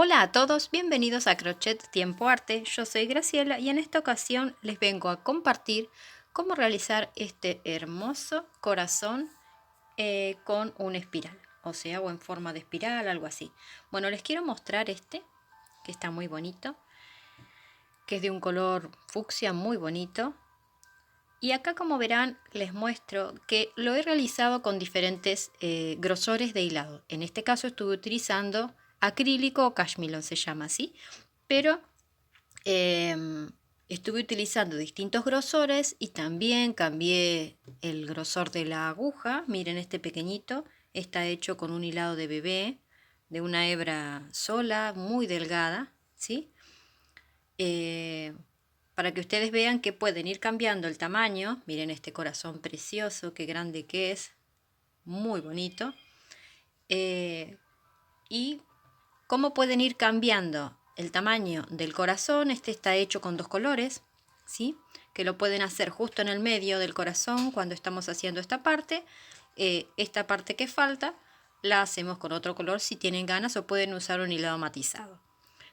Hola a todos, bienvenidos a Crochet Tiempo Arte. Yo soy Graciela y en esta ocasión les vengo a compartir cómo realizar este hermoso corazón con una espiral, o en forma de espiral, algo así. Bueno, les quiero mostrar este, que está muy bonito, que es de un color fucsia muy bonito. Y acá, como verán, les muestro que lo he realizado con diferentes grosores de hilado. En este caso estuve utilizando acrílico o cashmere, se llama así, pero estuve utilizando distintos grosores y también cambié el grosor de la aguja. Miren, este pequeñito está hecho con un hilado de bebé, de una hebra sola, muy delgada, ¿sí? Para que ustedes vean que pueden ir cambiando el tamaño. Miren este corazón precioso, qué grande que es, muy bonito. Y cómo pueden ir cambiando el tamaño del corazón. Este está hecho con dos colores, ¿sí? Que lo pueden hacer justo en el medio del corazón cuando estamos haciendo esta parte. Esta parte que falta la hacemos con otro color si tienen ganas, o pueden usar un hilado matizado.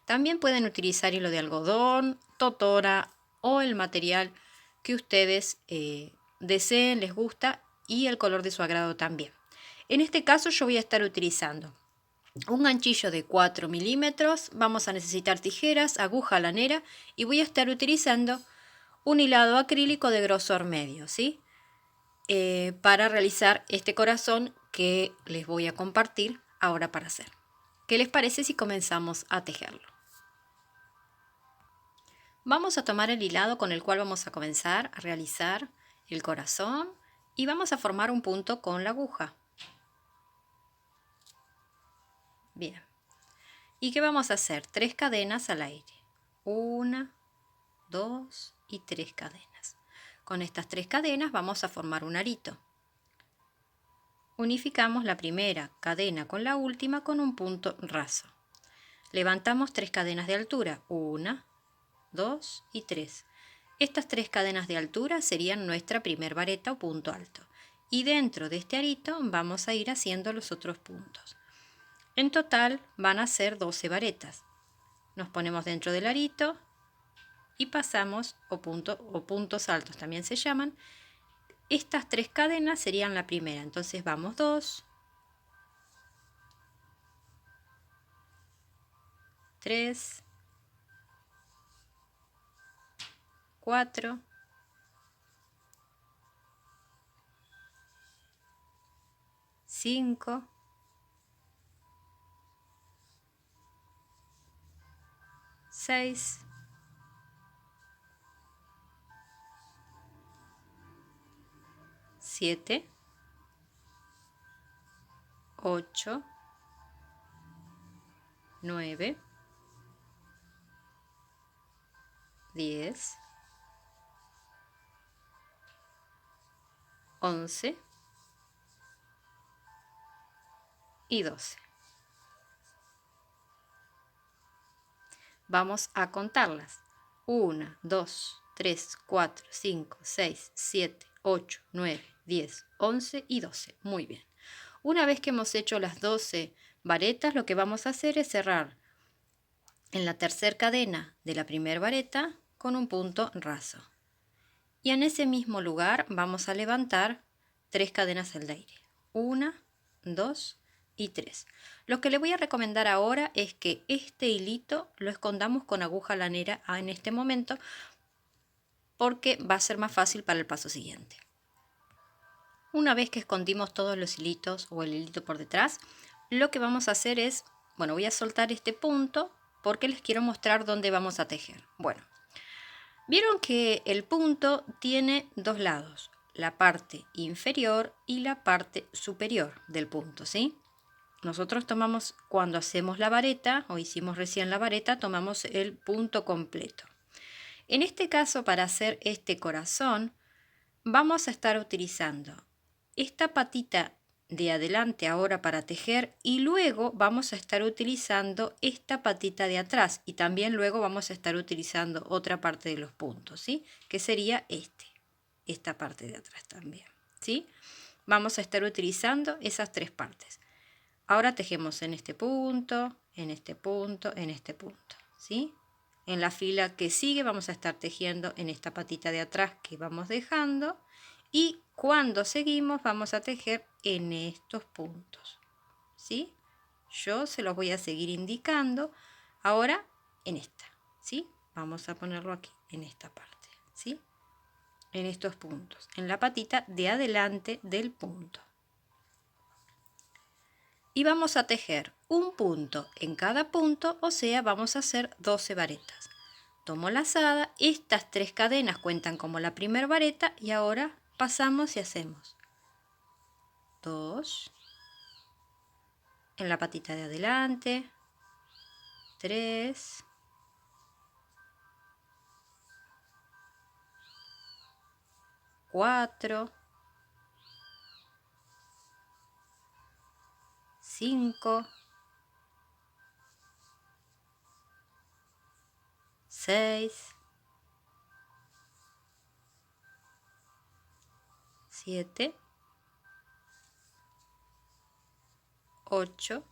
También pueden utilizar hilo de algodón, totora o el material que ustedes deseen, les gusta, y el color de su agrado también. En este caso yo voy a estar utilizando un ganchillo de 4 milímetros, vamos a necesitar tijeras, aguja lanera y voy a estar utilizando un hilado acrílico de grosor medio, ¿sí? Para realizar este corazón que les voy a compartir ahora para hacer. ¿Qué les parece si comenzamos a tejerlo? Vamos a tomar el hilado con el cual vamos a comenzar a realizar el corazón y vamos a formar un punto con la aguja. Bien. ¿Y qué vamos a hacer? 3 cadenas al aire. 1, 2 y 3 cadenas. Con estas 3 cadenas vamos a formar un arito. Unificamos la primera cadena con la última con un punto raso. Levantamos 3 cadenas de altura. 1, 2 y 3. Estas 3 cadenas de altura serían nuestra primer vareta o punto alto. Y dentro de este arito vamos a ir haciendo los otros puntos. En total van a ser 12 varetas. Nos ponemos dentro del arito y pasamos, o puntos altos también se llaman. Estas 3 cadenas serían la primera. Entonces vamos 2, 3, 4, 5, 6, 7, 8, 9, 10, 11 y 12. Vamos a contarlas. 1, 2, 3, 4, 5, 6, 7, 8, 9, 10, 11 y 12. Muy bien. Una vez que hemos hecho las 12 varetas, lo que vamos a hacer es cerrar en la tercera cadena de la primera vareta con un punto raso. Y en ese mismo lugar vamos a levantar 3 cadenas al aire. 1, 2 y 3. Lo que le voy a recomendar ahora es que este hilito lo escondamos con aguja lanera en este momento, porque va a ser más fácil para el paso siguiente. Una vez que escondimos todos los hilitos o el hilito por detrás, lo que vamos a hacer es, bueno, voy a soltar este punto porque les quiero mostrar dónde vamos a tejer. Bueno, vieron que el punto tiene dos lados, la parte inferior y la parte superior del punto, ¿sí? Nosotros tomamos, cuando hacemos la vareta, o hicimos recién la vareta, tomamos el punto completo. En este caso, para hacer este corazón, vamos a estar utilizando esta patita de adelante ahora para tejer, y luego vamos a estar utilizando esta patita de atrás, y también luego vamos a estar utilizando otra parte de los puntos, ¿sí? Que sería esta parte de atrás también, ¿sí? Vamos a estar utilizando esas 3 partes. Ahora tejemos en este punto, en este punto, en este punto, ¿sí? En la fila que sigue vamos a estar tejiendo en esta patita de atrás que vamos dejando y cuando seguimos vamos a tejer en estos puntos, ¿sí? Yo se los voy a seguir indicando ahora en esta, ¿sí? Vamos a ponerlo aquí, en esta parte, ¿sí? En estos puntos, en la patita de adelante del punto. Y vamos a tejer un punto en cada punto, o sea, vamos a hacer 12 varetas. Tomo lazada, estas 3 cadenas cuentan como la primera vareta y ahora pasamos y hacemos 2 en la patita de adelante, 3, 4, 5, 6, 7, 8,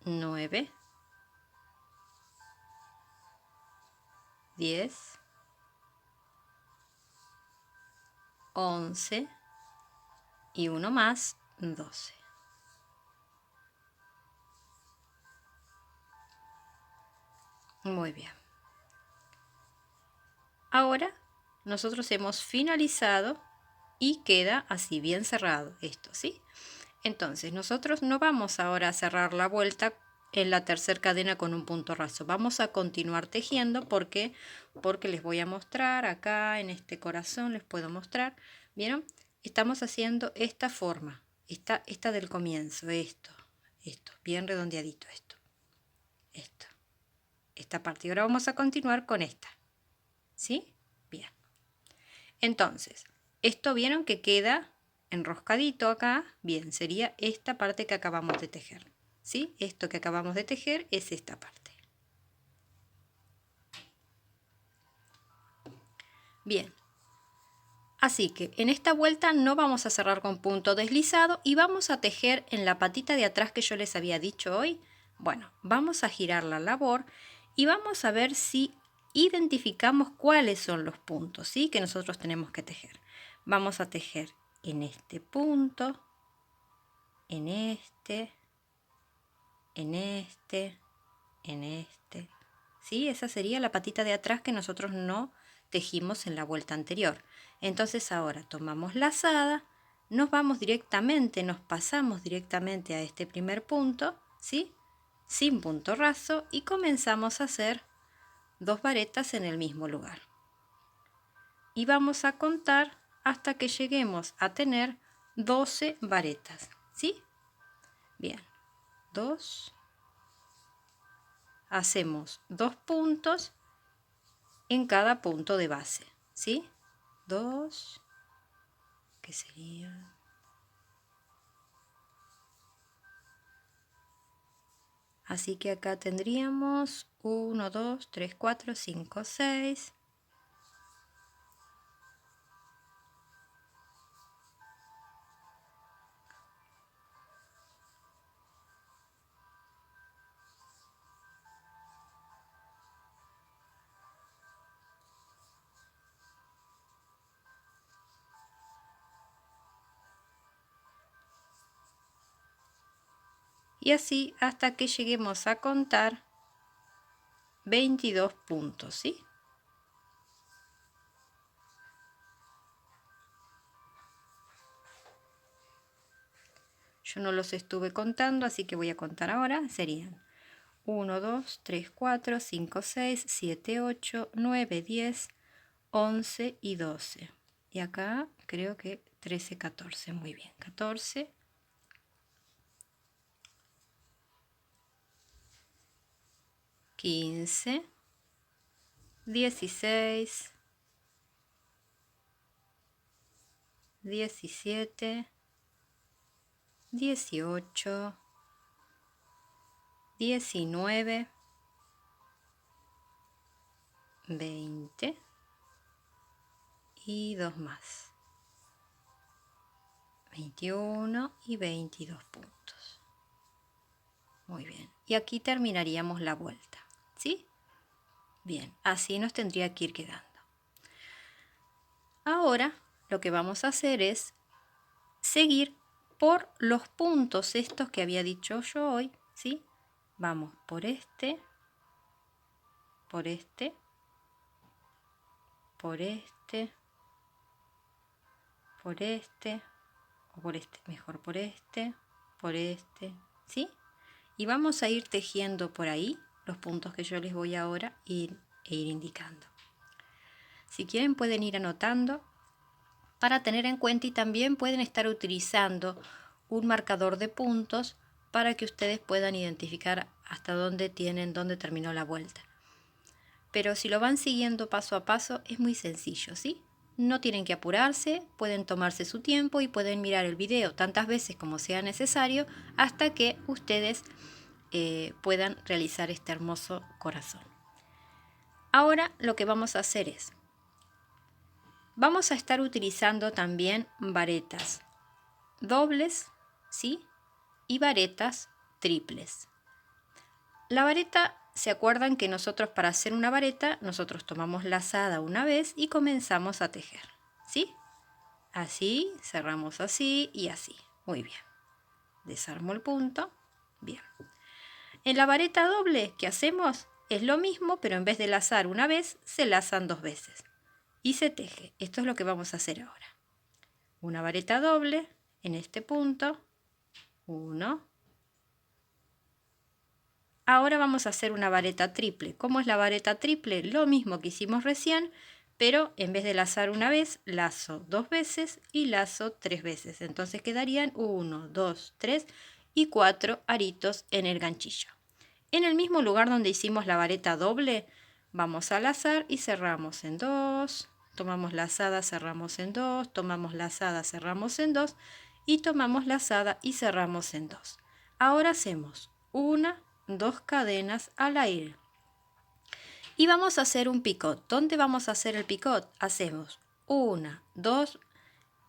9, 10, 11 y uno más, 12. Muy bien. Ahora nosotros hemos finalizado y queda así bien cerrado esto, ¿sí? Entonces nosotros no vamos ahora a cerrar la vuelta en la tercera cadena con un punto raso. Vamos a continuar tejiendo porque les voy a mostrar acá en este corazón, les puedo mostrar. ¿Vieron? Estamos haciendo esta forma, esta del comienzo, esto, bien redondeadito esto, esta parte. Y ahora vamos a continuar con esta, ¿sí? Bien. Entonces, esto vieron que queda enroscadito acá. Bien, sería esta parte que acabamos de tejer, ¿sí? Esto que acabamos de tejer es esta parte. Bien. Así que en esta vuelta no vamos a cerrar con punto deslizado y vamos a tejer en la patita de atrás que yo les había dicho hoy. Bueno, vamos a girar la labor y vamos a ver si identificamos cuáles son los puntos, ¿sí? Que nosotros tenemos que tejer. Vamos a tejer en este punto, en este, en este, en este. ¿Sí? Esa sería la patita de atrás que nosotros no tejimos en la vuelta anterior. Entonces ahora tomamos lazada, nos vamos directamente, nos pasamos directamente a este primer punto, ¿sí? Sin punto raso y comenzamos a hacer 2 varetas en el mismo lugar. Y vamos a contar hasta que lleguemos a tener 12 varetas, ¿sí? Bien, 2. Hacemos 2 puntos en cada punto de base, ¿sí? 2, que sería... Así que acá tendríamos 1, 2, 3, 4, 5, 6. Y así hasta que lleguemos a contar 22 puntos, ¿sí? Yo no los estuve contando, así que voy a contar ahora. Serían 1, 2, 3, 4, 5, 6, 7, 8, 9, 10, 11 y 12. Y acá creo que 13, 14. Muy bien. 14. 15. 16. 17. 18. 19. 20. Y 2 más. 21 y 22 puntos. Muy bien. Y aquí terminaríamos la vuelta, ¿sí? Bien, así nos tendría que ir quedando. Ahora lo que vamos a hacer es seguir por los puntos estos que había dicho yo hoy, ¿sí? Vamos por este, por este, por este, por este, o por este, mejor por este, ¿sí? Y vamos a ir tejiendo por ahí los puntos que yo les voy ahora ir indicando. Si quieren pueden ir anotando para tener en cuenta y también pueden estar utilizando un marcador de puntos para que ustedes puedan identificar hasta dónde terminó la vuelta. Pero si lo van siguiendo paso a paso es muy sencillo, ¿sí? No tienen que apurarse, pueden tomarse su tiempo y pueden mirar el video tantas veces como sea necesario hasta que ustedes puedan realizar este hermoso corazón. Ahora lo que vamos a hacer es, vamos a estar utilizando también varetas dobles, ¿sí? Y varetas triples. La vareta, ¿se acuerdan que nosotros para hacer una vareta, nosotros tomamos lazada una vez y comenzamos a tejer, ¿sí? Así, cerramos así y así. Muy bien. Desarmo el punto. Bien. En la vareta doble, ¿qué hacemos? Es lo mismo, pero en vez de lazar una vez, se lazan dos veces. Y se teje. Esto es lo que vamos a hacer ahora. Una vareta doble en este punto. 1. Ahora vamos a hacer una vareta triple. ¿Cómo es la vareta triple? Lo mismo que hicimos recién, pero en vez de lazar una vez, lazo dos veces y lazo tres veces. Entonces quedarían 1, 2, 3 y 4 aritos en el ganchillo. En el mismo lugar donde hicimos la vareta doble, vamos a lazar y cerramos en 2, tomamos lazada, cerramos en 2, tomamos lazada, cerramos en 2 y tomamos lazada y cerramos en 2. Ahora hacemos 1, 2 cadenas al aire. Y vamos a hacer un picot. ¿Dónde vamos a hacer el picot? Hacemos 1, 2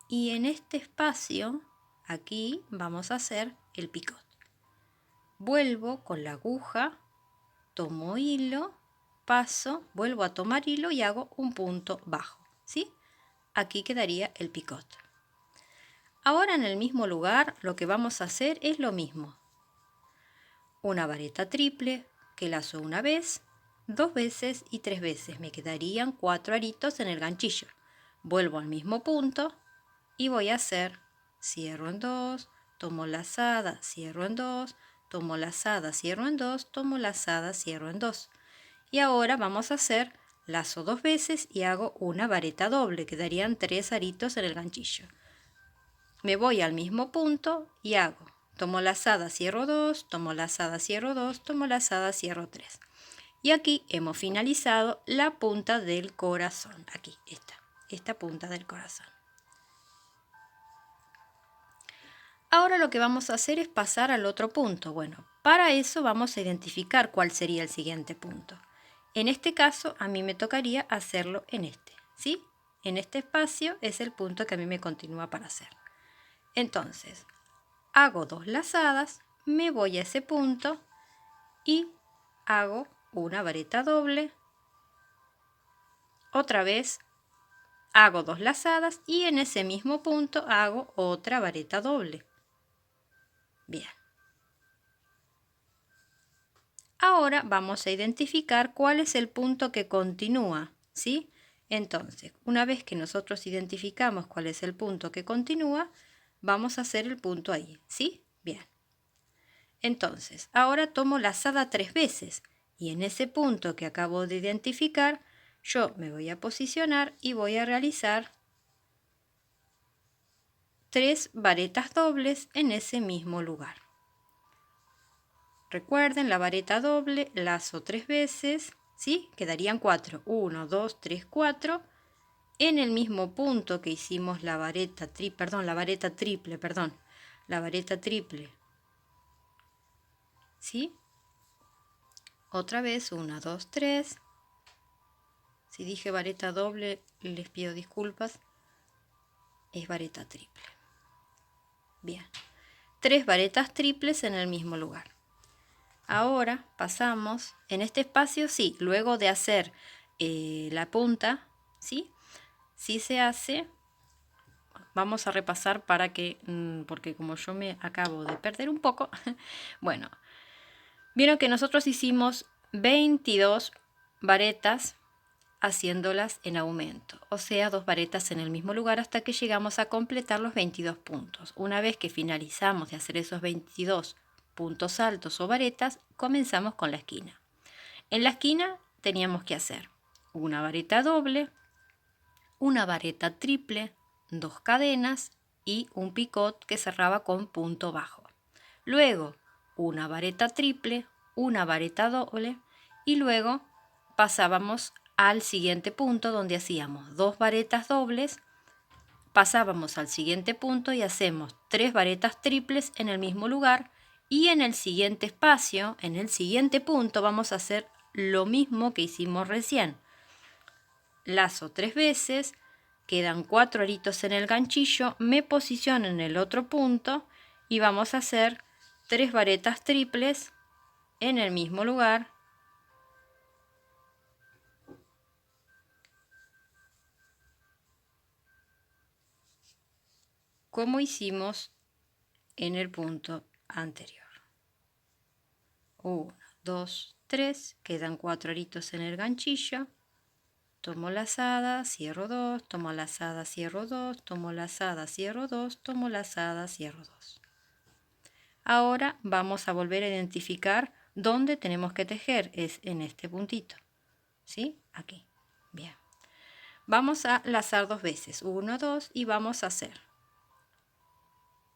y en este espacio, aquí vamos a hacer el picot. Vuelvo con la aguja, tomo hilo, paso, vuelvo a tomar hilo y hago un punto bajo, ¿sí? Aquí quedaría el picot. Ahora en el mismo lugar lo que vamos a hacer es lo mismo. Una vareta triple que lazo una vez, dos veces y tres veces. Me quedarían 4 aritos en el ganchillo. Vuelvo al mismo punto y voy a hacer, cierro en 2, tomo lazada, cierro en 2, tomo lazada, cierro en 2, tomo lazada, cierro en 2. Y ahora vamos a hacer lazo dos veces y hago una vareta doble. Quedarían 3 aritos en el ganchillo. Me voy al mismo punto y hago, tomo lazada, cierro 2, tomo lazada, cierro 2, tomo lazada, cierro 3. Y aquí hemos finalizado la punta del corazón. Aquí está, esta punta del corazón. Ahora lo que vamos a hacer es pasar al otro punto. Bueno, para eso vamos a identificar cuál sería el siguiente punto. En este caso, a mí me tocaría hacerlo en este, ¿sí? En este espacio es el punto que a mí me continúa para hacer. Entonces, hago 2 lazadas, me voy a ese punto y hago una vareta doble. Otra vez hago 2 lazadas y en ese mismo punto hago otra vareta doble. Bien. Ahora vamos a identificar cuál es el punto que continúa, ¿sí? Entonces, una vez que nosotros identificamos cuál es el punto que continúa, vamos a hacer el punto ahí, ¿sí? Bien. Entonces, ahora tomo lazada 3 veces y en ese punto que acabo de identificar, yo me voy a posicionar y voy a realizar 3 varetas dobles en ese mismo lugar. Recuerden, la vareta doble, lazo 3 veces, ¿sí? Quedarían 4. 1, 2, 3, 4. En el mismo punto que hicimos la vareta triple, la vareta triple, ¿sí? Otra vez, 1, 2, 3. Si dije vareta doble, les pido disculpas. Es vareta triple. Bien. 3 varetas triples en el mismo lugar. Ahora pasamos en este espacio, sí, luego de hacer la punta, ¿sí? Sí se hace, vamos a repasar para que, porque como yo me acabo de perder un poco, bueno, vieron que nosotros hicimos 22 varetas haciéndolas en aumento, o sea, 2 varetas en el mismo lugar hasta que llegamos a completar los 22 puntos. Una vez que finalizamos de hacer esos 22 puntos altos o varetas, comenzamos con la esquina. En la esquina teníamos que hacer una vareta doble, una vareta triple, 2 cadenas y un picot que cerraba con punto bajo. Luego una vareta triple, una vareta doble y luego pasábamos al siguiente punto donde hacíamos 2 varetas dobles, pasábamos al siguiente punto y hacemos 3 varetas triples en el mismo lugar y en el siguiente espacio, en el siguiente punto vamos a hacer lo mismo que hicimos recién. Lazo 3 veces, quedan 4 aritos en el ganchillo, me posiciono en el otro punto y vamos a hacer 3 varetas triples en el mismo lugar. Como hicimos en el punto anterior. 1, 2, 3, quedan 4 aritos en el ganchillo. Tomo lazada, cierro 2, tomo lazada, cierro 2, tomo lazada, cierro 2, tomo lazada, cierro 2. Ahora vamos a volver a identificar dónde tenemos que tejer, es en este puntito, ¿sí? Aquí, bien. Vamos a lazar 2 veces, 1, 2 y vamos a hacer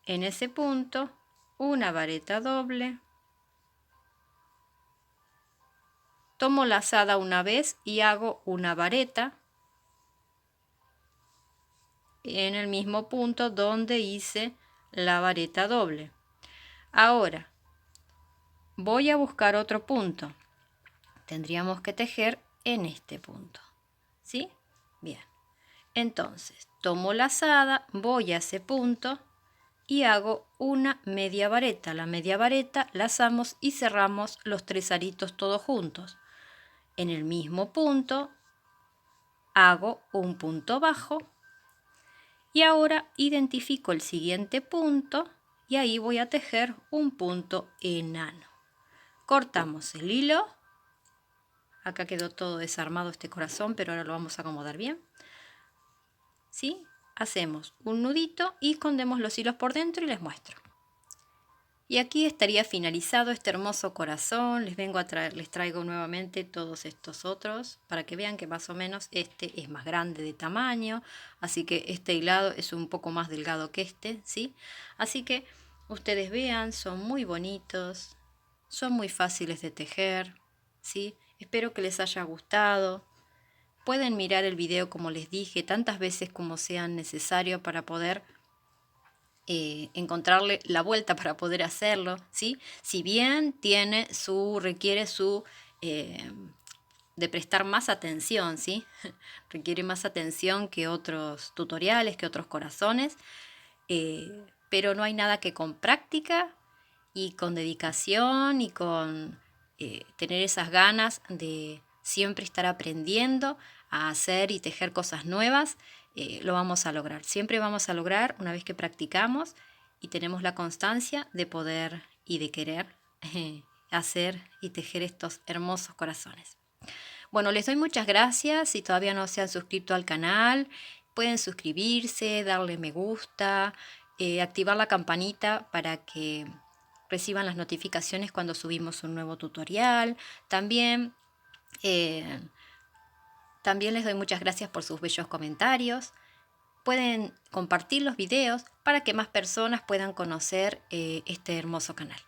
en ese punto una vareta doble, tomo lazada una vez y hago una vareta en el mismo punto donde hice la vareta doble. Ahora voy a buscar otro punto. Tendríamos que tejer en este punto, ¿sí? Bien. Entonces, tomo lazada, voy a ese punto y hago una media vareta. La media vareta lazamos y cerramos los 3 aritos todos juntos. En el mismo punto hago un punto bajo y ahora identifico el siguiente punto y ahí voy a tejer un punto enano. Cortamos el hilo. Acá quedó todo desarmado este corazón, pero ahora lo vamos a acomodar bien. ¿Sí? Hacemos un nudito y escondemos los hilos por dentro y les muestro. Y aquí estaría finalizado este hermoso corazón. Les traigo nuevamente todos estos otros para que vean que más o menos este es más grande de tamaño. Así que este hilado es un poco más delgado que este, ¿sí? Así que ustedes vean, son muy bonitos, son muy fáciles de tejer, ¿sí? Espero que les haya gustado. Pueden mirar el video, como les dije, tantas veces como sean necesario para poder encontrarle la vuelta para poder hacerlo, ¿sí? Si bien requiere de prestar más atención, ¿sí? Requiere más atención que otros tutoriales, que otros corazones, pero no hay nada que con práctica y con dedicación y con tener esas ganas de siempre estar aprendiendo a hacer y tejer cosas nuevas, lo vamos a lograr. Siempre vamos a lograr una vez que practicamos y tenemos la constancia de poder y de querer hacer y tejer estos hermosos corazones. Bueno, les doy muchas gracias. Si todavía no se han suscrito al canal, pueden suscribirse, darle me gusta, activar la campanita para que reciban las notificaciones cuando subimos un nuevo tutorial. También les doy muchas gracias por sus bellos comentarios. Pueden compartir los videos para que más personas puedan conocer este hermoso canal.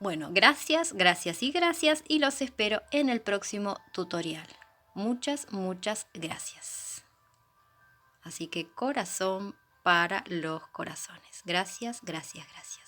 Bueno, gracias, gracias y gracias y los espero en el próximo tutorial. Muchas, muchas gracias. Así que corazón para los corazones. Gracias, gracias, gracias.